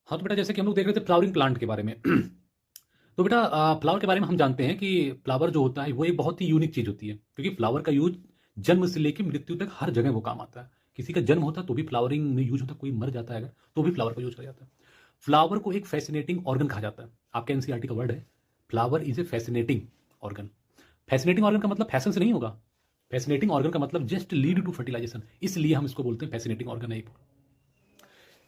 हाँ, तो बेटा जैसे कि हम लोग देख रहे थे फ्लावरिंग प्लांट के बारे में। तो बेटा फ्लावर के बारे में हम जानते हैं कि फ्लावर जो होता है वो एक बहुत ही यूनिक चीज़ होती है, क्योंकि फ्लावर का यूज़ जन्म से लेके मृत्यु तक हर जगह वो काम आता है। किसी का जन्म होता है तो भी फ्लावरिंग में यूज़ होता है, कोई मर जाता है अगर तो भी फ्लावर का यूज़ किया जाता है। फ्लावर को एक फैसिनेटिंग ऑर्गन कहा जाता है। आपके एनसीईआरटी का वर्ड है, flower is a fascinating organ. Fascinating organ का मतलब फैशन से नहीं होगा। फैसिनेटिंग ऑर्गन का मतलब जस्ट लीड टू फर्टिलाइजेशन, इसलिए हम इसको बोलते हैं फैसिनेटिंग ऑर्गन है एक।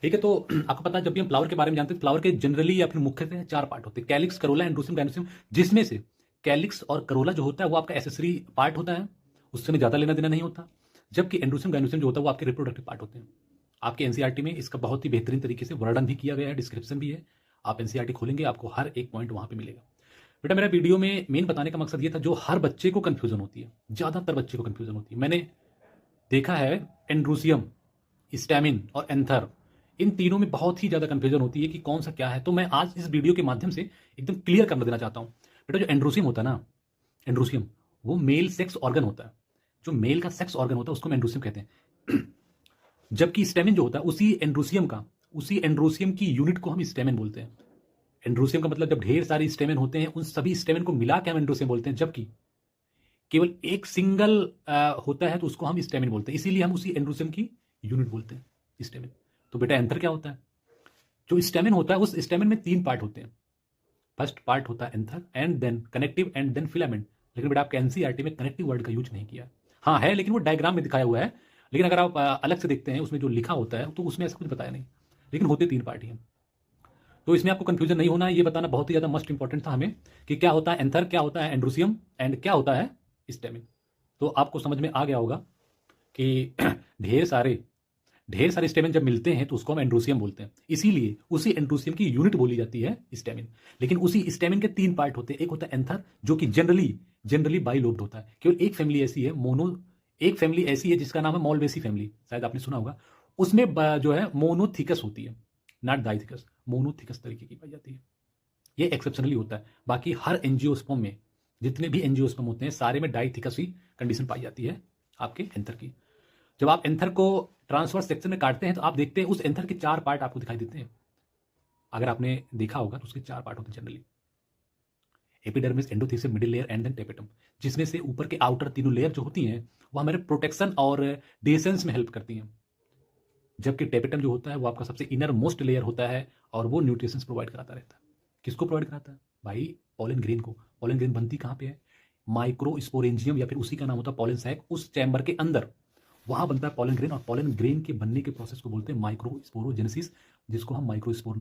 ठीक है, तो आपको पता है जब भी हम फ्लावर के बारे में जानते हैं, फ्लावर के जनरली या फिर मुख्यतः 4 पार्ट होते हैं, कैलिक्स, करोला, एंड्रोसियम, गाइनोसियम। जिसमें से कैलिक्स और करोला जो होता है वो आपका एसेसरी पार्ट होता है, उससे में ज़्यादा लेना देना नहीं होता। जबकि एंड्रोसियम, गाइनोसियम जो होता है वो आपके रिप्रोडक्टिव पार्ट होते हैं। आपके एनसीईआरटी में इसका बहुत ही बेहतरीन तरीके से वर्णन भी किया गया है, डिस्क्रिप्शन भी है। आप एनसीईआरटी खोलेंगे आपको हर एक पॉइंट वहाँ पे मिलेगा। बेटा मेरा वीडियो में मेन बताने का मकसद ये था, जो हर बच्चे को कन्फ्यूजन होती है, ज़्यादातर बच्चे को कन्फ्यूजन होती है। मैंने देखा है एंड्रोसियम, स्टैमिन और एंथर, इन तीनों में बहुत ही ज़्यादा कंफ्यूजन होती है कि कौन सा क्या है। तो मैं आज इस वीडियो के माध्यम से एकदम क्लियर कर देना चाहता हूँ। बेटा जो एंड्रोसियम होता है ना, एंड्रोसियम वो मेल सेक्स ऑर्गन होता है। जो मेल का सेक्स ऑर्गन होता है उसको हम एंड्रोसियम कहते हैं। जबकि स्टेमिन जो होता है उसी एंड्रोसियम की यूनिट को हम स्टेमिन बोलते हैं। एंड्रोसियम का मतलब जब ढेर सारे स्टेमिन होते हैं उन सभी स्टेमिन को मिला के हम एंड्रोसियम बोलते हैं। जबकि केवल एक सिंगल होता है तो उसको हम स्टेमिन बोलते हैं, इसीलिए हम उसी एंड्रोसियम की यूनिट बोलते हैं, स्टेमिन। तो बेटा एंथर क्या होता है? जो स्टेमिन होता है उस स्टेमिन में 3 पार्ट होते हैं। फर्स्ट पार्ट होता है anther, and then connective, and then filament. लेकिन बेटा आपके एनसीईआरटी में कनेक्टिव वर्ड का यूज नहीं किया। हाँ है, लेकिन वो डायग्राम में दिखाया हुआ है। लेकिन अगर आप अलग से देखते हैं उसमें जो लिखा होता है तो उसमें ऐसा कुछ बताया नहीं। लेकिन होते 3 पार्ट ही हैं। तो इसमें आपको कंफ्यूजन नहीं होना है, ये बताना बहुत ही ज़्यादा मस्ट इंपॉर्टेंट था हमें कि क्या होता है एंथर, क्या होता है एंड्रोसियम, एंड क्या होता है स्टेमिन। तो आपको समझ में आ गया होगा कि ढेर सारे ढेर सारे स्टेमिन जब मिलते हैं तो उसको हम एंड्रोसियम बोलते हैं, इसीलिए उसी एंड्रोसियम की यूनिट बोली जाती है स्टेमिन। लेकिन उसी स्टेमिन के 3 पार्ट होते हैं। एक होता है एंथर जो कि जनरली जनरली बाइलोब्ड होता है। केवल एक फैमिली ऐसी है, एक फैमिली ऐसी है जिसका नाम है मॉलवेसी फैमिली, शायद आपने सुना होगा। उसमें जो है मोनोथिकस होती है, नॉट डाइथिकस, मोनोथिकस तरीके की पाई जाती है। ये एक्सेप्शनली होता है। बाकी हर एंजियोस्पर्म में, जितने भी एंजियोस्पर्म होते हैं सारे में डाइथिकस ही कंडीशन पाई जाती है आपके एंथर की। जब आप एंथर को ट्रांसवर्स सेक्शन में काटते हैं तो आप देखते हैं उस एंथर के 4 पार्ट आपको दिखाई देते हैं। अगर आपने देखा होगा तो उसके 4 पार्ट होते हैं generally, epidermis, endothelium, middle layer and then tapetum. जिसमें से ऊपर के आउटर तीनों लेयर जो होती हैं वो हमारे प्रोटेक्शन और डेसेंस में हेल्प करती हैं। जबकि टेपेटम जो होता है वो आपका सबसे इनर मोस्ट लेयर होता है और वो न्यूट्रिशंस प्रोवाइड कराता रहता है। किसको प्रोवाइड कराता है भाई? पॉलन ग्रेन को। पॉलन ग्रेन बनती कहाँ पे है? माइक्रोस्पोरेंजियम या फिर उसी का नाम होता है पॉलन सैक, उस चैम्बर के अंदर वहां बनता है पॉलन ग्रेन। और पॉलन ग्रेन के बनने के प्रोसेस को बोलते हैं माइक्रोस्पोरोजेनेसिस, जिसको हम माइक्रोस्पोर